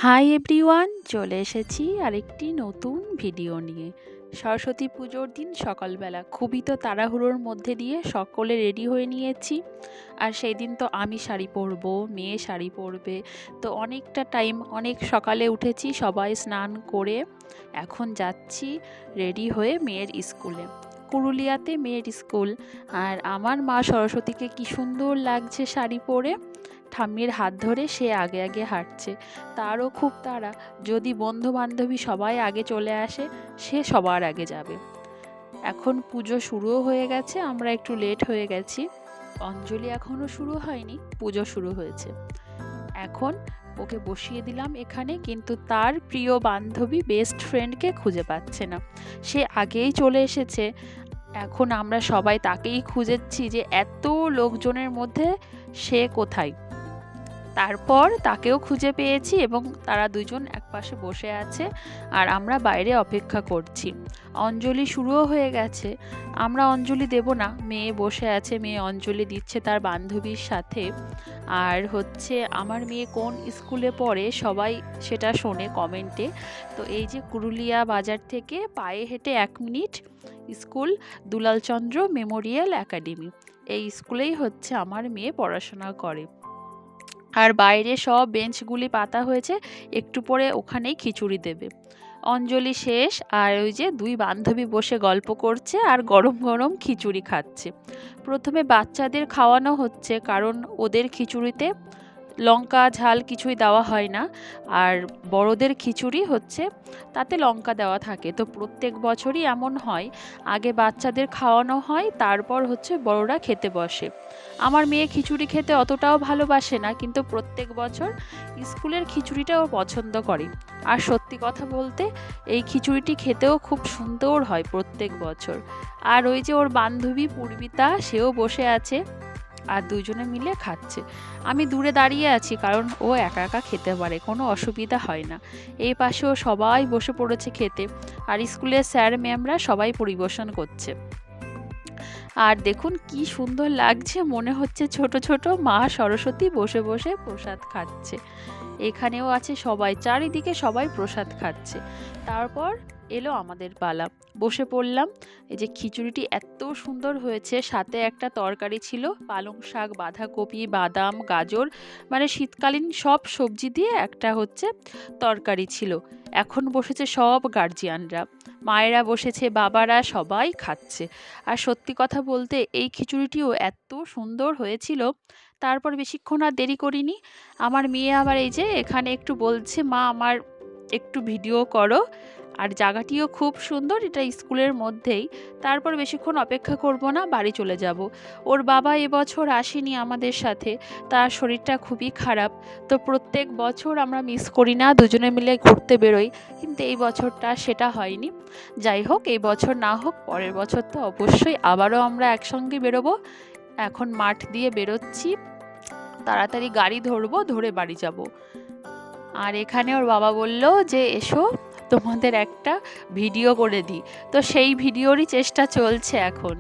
Hi everyone, চলে এসেছি আরেকটি নতুন ভিডিও নিয়ে। সরস্বতী পুজোর দিন সকালবেলা খুবই তো তাড়াহুড়োর মধ্যে দিয়ে সকলে রেডি হয়ে নিয়েছি। আর সেই দিন তো আমি শাড়ি পরবো, মেয়ে শাড়ি পরবে, তো অনেকটা টাইম অনেক সকালে উঠেছি, সবাই স্নান করে এখন যাচ্ছি রেডি হয়ে মেয়ের স্কুলে। কুরুলিয়াতে মেয়ের স্কুল। আর আমার মা সরস্বতীকে কি সুন্দর লাগছে শাড়ি পরে, ঠাম্মির হাত ধরে সে আগে আগে হাঁটছে। তারও খুব তাড়া, যদি বন্ধু বান্ধবী সবাই আগে চলে আসে সে সবার আগে যাবে। এখন পুজো শুরুও হয়ে গেছে, আমরা একটু লেট হয়ে গেছি। অঞ্জলি এখনও শুরু হয়নি, পুজো শুরু হয়েছে। এখন ওকে বসিয়ে দিলাম এখানে, কিন্তু তার প্রিয় বান্ধবী বেস্ট ফ্রেন্ডকে খুঁজে পাচ্ছে না, সে আগেই চলে এসেছে। এখন আমরা সবাই তাকেই খুঁজেছি যে এত লোকজনের মধ্যে সে কোথায়। তারপর তাকেও খুঁজে পেয়েছি এবং তারা দুজন একপাশে বসে আছে আর আমরা বাইরে অপেক্ষা করছি। অঞ্জলি শুরুও হয়ে গেছে, আমরা অঞ্জলি দেব না, মেয়ে বসে আছে, মেয়ে অঞ্জলি দিচ্ছে তার বান্ধবীর সাথে। আর হচ্ছে আমার মেয়ে কোন স্কুলে পড়ে সবাই সেটা শোনে কমেন্টে। তো এই যে কুরুলিয়া বাজার থেকে পায়ে হেঁটে 1 minute school, Dulalchandra Memorial academy, এই স্কুলেই হচ্ছে আমার মেয়ে পড়াশোনা করে। আর বাইরে সব বেঞ্চগুলি পাতা হয়েছে, একটু পরে ওখানেই খিচুড়ি দেবে। অঞ্জলি শেষ, আর ওই যে দুই বান্ধবী বসে গল্প করছে আর গরম গরম খিচুড়ি খাচ্ছে। প্রথমে বাচ্চাদের খাওয়ানো হচ্ছে, কারণ ওদের খিচুড়িতে লঙ্কা ঝাল কিছুই দেওয়া হয় না। আর বড়দের খিচুড়ি হচ্ছে তাতে লঙ্কা দেওয়া থাকে। তো প্রত্যেক বছরই এমন হয়, আগে বাচ্চাদের খাওয়ানো হয়, তারপর হচ্ছে বড়রা খেতে বসে। আমার মেয়ে খিচুড়ি খেতে অতটাও ভালোবাসে না, কিন্তু প্রত্যেক বছর স্কুলের খিচুড়িটা ও পছন্দ করে। আর সত্যি কথা বলতে এই খিচুড়িটি খেতেও খুব সুন্দর হয় প্রত্যেক বছর। আর ওই যে ওর বান্ধবী পূর্বিতা, সেও বসে আছে আর দুজনে মিলে খাচ্ছে। আমি দূরে দাঁড়িয়ে আছি, কারণ ও একা একা খেতে পারে, কোনো অসুবিধা হয় না। এই পাশেও সবাই বসে পড়েছে খেতে, আর স্কুলের স্যার ম্যামরা সবাই পরিবেশন করছে। আর দেখুন কি সুন্দর লাগছে, মনে হচ্ছে ছোট ছোট মা সরস্বতী বসে বসে প্রসাদ খাচ্ছে। এখানেও আছে সবাই, চারিদিকে সবাই প্রসাদ খাচ্ছে। তারপর এলো আমাদের পালা, বসে পড়লাম। এই যে খিচুড়িটি এত সুন্দর হয়েছে, সাথে একটা তরকারি ছিল, পালং শাক, বাঁধাকপি, বাদাম, গাজর, মানে শীতকালীন সব সবজি দিয়ে একটা হচ্ছে তরকারি ছিল। এখন বসেছে সব গার্জিয়ানরা, মায়েরা বসেছে, বাবারা, সবাই খাচ্ছে। আর সত্যি কথা বলতে এই খিচুড়িটিও এত সুন্দর হয়েছিল। তারপর বেশিক্ষণ আর দেরি করিনি, আমার মেয়ে আবার এই যে এখানে একটু বলছে, মা আমার একটু ভিডিও করো। আর জায়গাটিও খুব সুন্দর, এটা স্কুলের মধ্যেই। তারপর বেশিক্ষণ অপেক্ষা করব না, বাড়ি চলে যাব। ওর বাবা এবছর আসেনি আমাদের সাথে, তার শরীরটা খুবই খারাপ। তো প্রত্যেক বছর আমরা মিস করি না, দুজনে মিলে ঘুরতে বেরোই, কিন্তু এই বছরটা সেটা হয়নি। যাই হোক, এই বছর না হোক পরের বছর তো অবশ্যই আবারও আমরা একসঙ্গে বেরোবো। এখন মাঠ দিয়ে বেরোচ্ছি, তাড়াতাড়ি গাড়ি ধরবো, ধরে বাড়ি যাব। আর এখানে ওর বাবা বলল যে এসো তোমাদের একটা ভিডিও করে দিই, তো সেই ভিডিওরই চেষ্টা চলছে এখন।